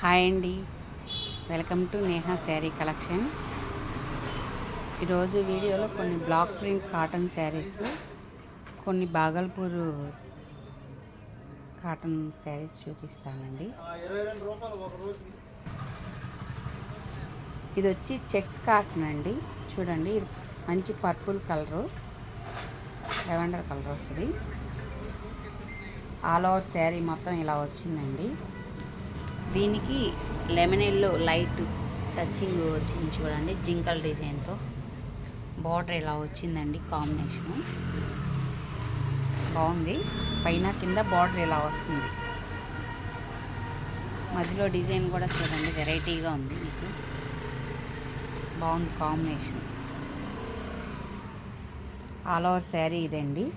Hi అండి, welcome to Neha sari collection. ఈరోజు వీడియోలో కొన్ని బ్లాక్ ప్రింట్ కాటన్ శారీస్, కొన్ని బాగల్పూర్ కాటన్ శారీస్ చూపిస్తానండి. ఇది వచ్చి చెక్స్ కాటన్ అండి. చూడండి, ఇది మంచి పర్పుల్ కలరు, లెవెండర్ కలర్ వస్తుంది. ఆల్ ఓవర్ శారీ మొత్తం ఇలా వచ్చిందండి. దీనికి లెమన్ ఎల్లో లైట్ టచింగ్ వచ్చింది చూడండి, జింకల్ డిజైన్తో బార్డర్ ఇలా వచ్చిందండి. కాంబినేషను బాగుంది. పైన కింద బార్డర్ ఇలా వస్తుంది. మధ్యలో డిజైన్ కూడా చూడండి, వెరైటీగా ఉంది. మీకు బాగుంది కాంబినేషన్. ఆల్ ఓవర్ శారీ ఇదండి.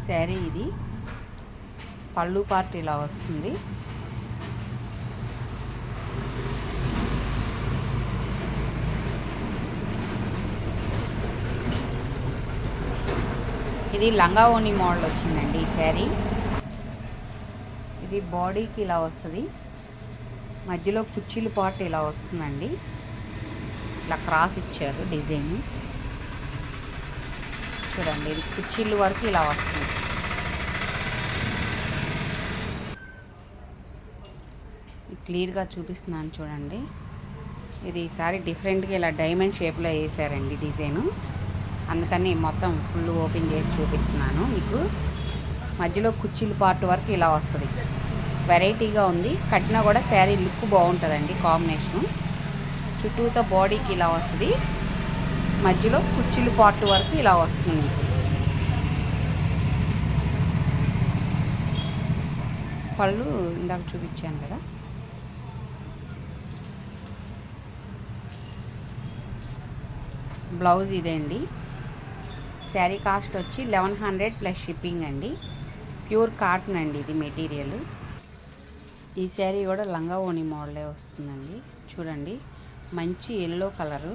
శారీ ఇది పళ్ళు పార్ట్ ఇలా వస్తుంది. ఇది లంగా ఓణి మోడల్ వచ్చిందండి ఈ శారీ. ఇది బాడీకి ఇలా వస్తుంది. మధ్యలో కుర్చీలు పార్ట్ ఇలా వస్తుందండి. ఇలా క్రాస్ ఇచ్చారు డిజైన్. చూడండి, ఇది కుర్చీలు వరకు ఇలా వస్తుంది. క్లియర్గా చూపిస్తున్నాను చూడండి. ఇది ఈసారి డిఫరెంట్గా ఇలా డైమండ్ షేప్లో వేసారండి డిజైను. అందుకని మొత్తం ఫుల్ ఓపెన్ చేసి చూపిస్తున్నాను మీకు. మధ్యలో కుర్చీలు పార్ట్ వరకు ఇలా వస్తుంది. వెరైటీగా ఉంది. కట్టినా కూడా శారీ లుక్ బాగుంటుందండి కాంబినేషను. చుట్టూతో బాడీకి ఇలా వస్తుంది. మధ్యలో కుర్చీలు పార్ట్ వరకు ఇలా వస్తుంది. పళ్ళు ఇందాక చూపించాను కదా. బ్లౌజ్ ఇదే అండి. శారీ కాస్ట్ వచ్చి 1100 ప్లస్ షిప్పింగ్ అండి. ప్యూర్ కాటన్ అండి ఇది మెటీరియల్. ఈ శారీ కూడా లంగా ఓణి మోడలే వస్తుందండి. చూడండి, మంచి ఎల్లో కలరు.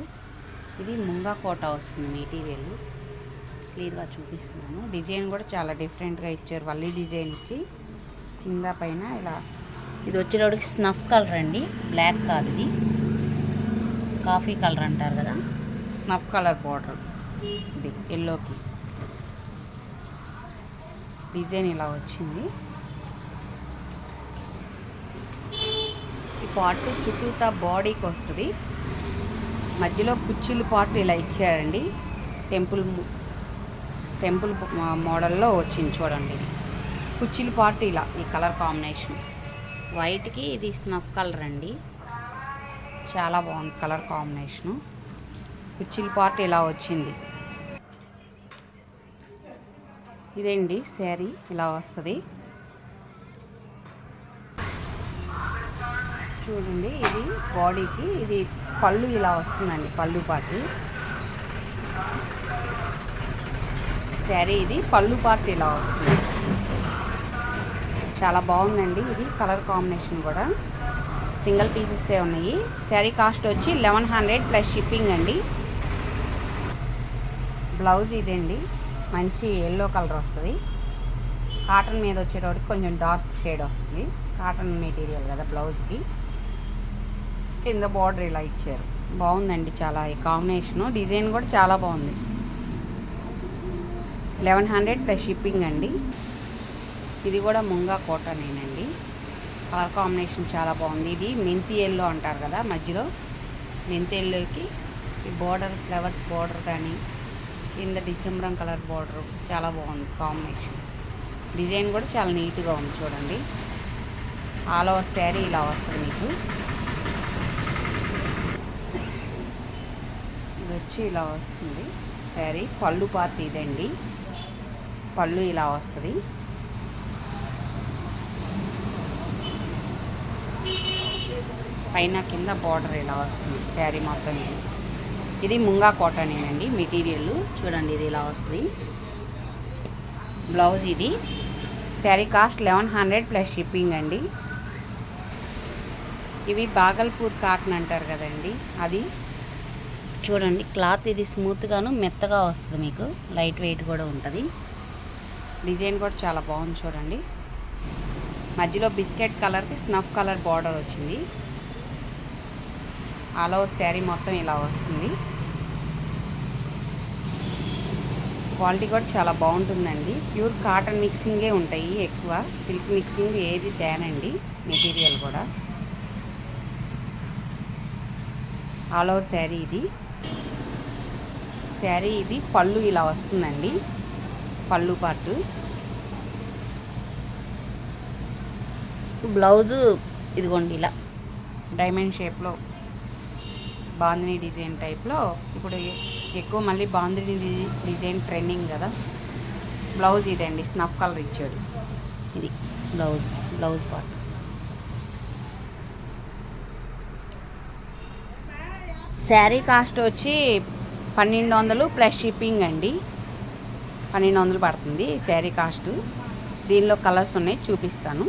ఇది ముంగా కోట వస్తుంది మెటీరియల్. క్లియర్గా చూపిస్తున్నాను. డిజైన్ కూడా చాలా డిఫరెంట్గా ఇచ్చారు. వల్లి డిజైన్ ఇచ్చి కింద పైన ఇలా. ఇది వచ్చేటప్పటికి స్నఫ్ కలర్ అండి, బ్లాక్ కాదు. ఇది కాఫీ కలర్ అంటారు కదా, స్నఫ్ కలర్ బార్డర్. ఇది ఎల్లోకి డిజైన్ ఇలా వచ్చింది. ఈ పార్ట్ చుట్టూతా బాడీకి వస్తుంది. మధ్యలో కుర్చీలు పార్ట్ ఇలా ఇచ్చారండి. టెంపుల్ మోడల్లో వచ్చింది చూడండి. కుర్చీలు పార్ట్ ఇలా, ఈ కలర్ కాంబినేషన్ వైట్కి ఇది స్నఫ్ కలర్ అండి. చాలా బాగుంది కలర్ కాంబినేషను. కుర్చీల పార్ట్ ఇలా వచ్చింది. ఇదేండి శారీ ఇలా వస్తుంది. చూడండి, ఇది బాడీకి, ఇది పళ్ళు ఇలా వస్తుందండి. పళ్ళు పార్ట్ శారీ, ఇది పళ్ళు పార్ట్ ఇలా వస్తుంది. చాలా బాగుందండి. ఇది కలర్ కాంబినేషన్ కూడా సింగిల్ పీసెస్ ఉన్నాయి. శారీ కాస్ట్ వచ్చి 1100 ప్లస్ షిప్పింగ్ అండి. బ్లౌజ్ ఇదండి, మంచి ఎల్లో కలర్ వస్తుంది. కాటన్ మీద వచ్చేటప్పటికి కొంచెం డార్క్ షేడ్ వస్తుంది. కాటన్ మెటీరియల్ కదా బ్లౌజ్కి. కింద బార్డర్ ఇలా ఇచ్చారు. బాగుందండి చాలా ఈ కాంబినేషను. డిజైన్ కూడా చాలా బాగుంది. 1100 ప్లస్ షిప్పింగ్ అండి. ఇది కూడా ముంగా కోటనేనండి. కలర్ కాంబినేషన్ చాలా బాగుంది. ఇది మెంతి ఎల్లో అంటారు కదా, మధ్యలో మెంతి ఎల్లోకి ఈ బార్డర్, ఫ్లవర్స్ బార్డర్ కానీ కింద డిసెంబరం కలర్ బార్డర్ చాలా బాగుంది కాంబినేషన్. డిజైన్ కూడా చాలా నీట్గా ఉంది చూడండి. ఆల్ ఓవర్ శారీ ఇలా వస్తుంది మీకు. ఇది వచ్చి ఇలా వస్తుంది శారీ. పళ్ళు పార్ట్ ఇదండి. పళ్ళు ఇలా వస్తుంది. పైన కింద బార్డర్ ఇలా వస్తుంది శారీ మొత్తం. ఇది ముంగా కోటనేనండి మెటీరియల్. చూడండి, ఇది ఇలా వస్తుంది. బ్లౌజ్ ఇది. శారీ కాస్ట్ 1100 ప్లస్ షిప్పింగ్ అండి. ఇవి బాగల్పూర్ కాటన్ అంటారు కదండి, అది. చూడండి, క్లాత్ ఇది స్మూత్గాను మెత్తగా వస్తుంది మీకు. లైట్ వెయిట్ కూడా ఉంటుంది. డిజైన్ కూడా చాలా బాగుంది చూడండి. మధ్యలో బిస్కెట్ కలర్కి స్నఫ్ కలర్ బార్డర్ వచ్చింది. ఆల్ ఓవర్ శారీ మొత్తం ఇలా వస్తుంది. క్వాలిటీ కూడా చాలా బాగుంటుందండి. ప్యూర్ కాటన్ మిక్సింగే ఉంటాయి ఎక్కువ, సిల్క్ మిక్సింగ్ ఏది తేనండి. మెటీరియల్ కూడా ఆల్ ఓవర్ శారీ ఇది పళ్ళు ఇలా వస్తుందండి. పళ్ళు పార్టు. బ్లౌజు ఇదిగోండి ఇలా డైమండ్ షేప్లో బాందిని డిజైన్ టైప్లో. ఇప్పుడు ఎక్కువ మళ్ళీ బాందిని డిజైన్ ట్రెండింగ్ కదా. బ్లౌజ్ ఇదండి, స్నఫ్ కలర్ ఇచ్చాడు. ఇది బ్లౌజ్ పార్ట్. శారీ కాస్ట్ వచ్చి 1200 ప్లస్ షిప్పింగ్ అండి. 1200 పడుతుంది శారీ కాస్ట్. దీనిలో కలర్స్ ఉన్నాయి, చూపిస్తాను.